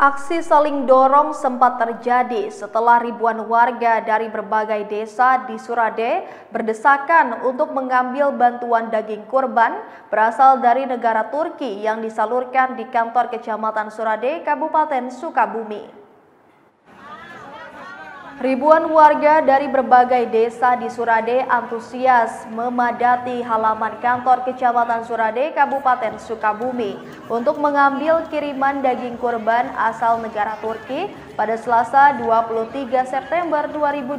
Aksi saling dorong sempat terjadi setelah ribuan warga dari berbagai desa di Surade berdesakan untuk mengambil bantuan daging kurban berasal dari negara Turki yang disalurkan di kantor Kecamatan Surade, Kabupaten Sukabumi. Ribuan warga dari berbagai desa di Surade antusias memadati halaman kantor Kecamatan Surade, Kabupaten Sukabumi untuk mengambil kiriman daging kurban asal negara Turki pada Selasa 23 September 2025.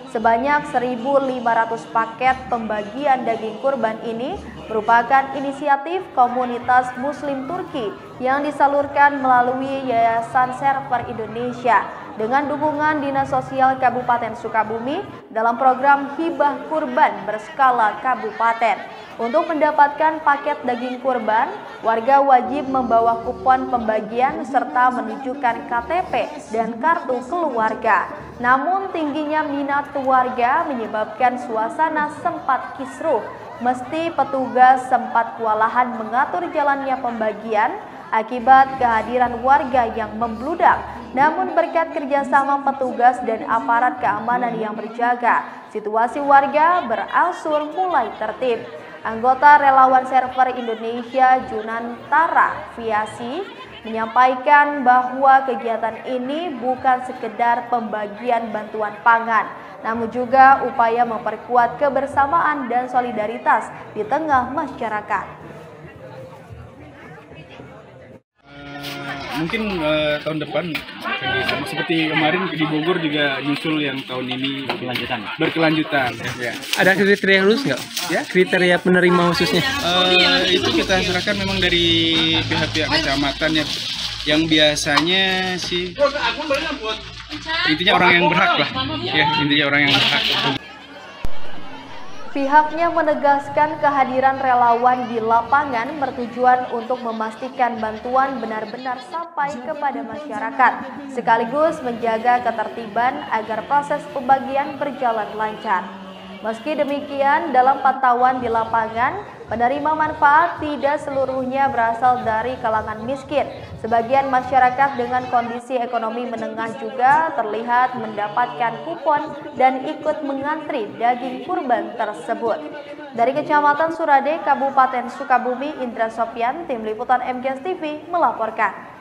Sebanyak 1.500 paket pembagian daging kurban ini merupakan inisiatif komunitas Muslim Turki yang disalurkan melalui Yayasan Server Indonesia dengan dukungan Dinas Sosial Kabupaten Sukabumi dalam program hibah kurban berskala kabupaten. Untuk mendapatkan paket daging kurban, warga wajib membawa kupon pembagian serta menunjukkan KTP dan kartu keluarga. Namun tingginya minat warga menyebabkan suasana sempat kisruh. Meski petugas sempat kewalahan mengatur jalannya pembagian akibat kehadiran warga yang membludak. Namun berkat kerjasama petugas dan aparat keamanan yang berjaga, situasi warga berangsur mulai tertib. Anggota Relawan Server Indonesia Junantara Viasi menyampaikan bahwa kegiatan ini bukan sekedar pembagian bantuan pangan, namun juga upaya memperkuat kebersamaan dan solidaritas di tengah masyarakat. Mungkin tahun depan seperti kemarin di Bogor juga nyusul yang tahun ini berkelanjutan. Ya. Ada kriteria khusus nggak? Ya? Kriteria penerima khususnya? Itu kita serahkan memang dari pihak-pihak kecamatan yang biasanya sih intinya orang yang berhak lah. Ya, intinya orang yang berhak. Pihaknya menegaskan kehadiran relawan di lapangan bertujuan untuk memastikan bantuan benar-benar sampai kepada masyarakat, sekaligus menjaga ketertiban agar proses pembagian berjalan lancar. Meski demikian, dalam pantauan di lapangan, penerima manfaat tidak seluruhnya berasal dari kalangan miskin. Sebagian masyarakat dengan kondisi ekonomi menengah juga terlihat mendapatkan kupon dan ikut mengantri daging kurban tersebut. Dari Kecamatan Surade, Kabupaten Sukabumi, Indra Sopyan, Tim Liputan MGS TV melaporkan.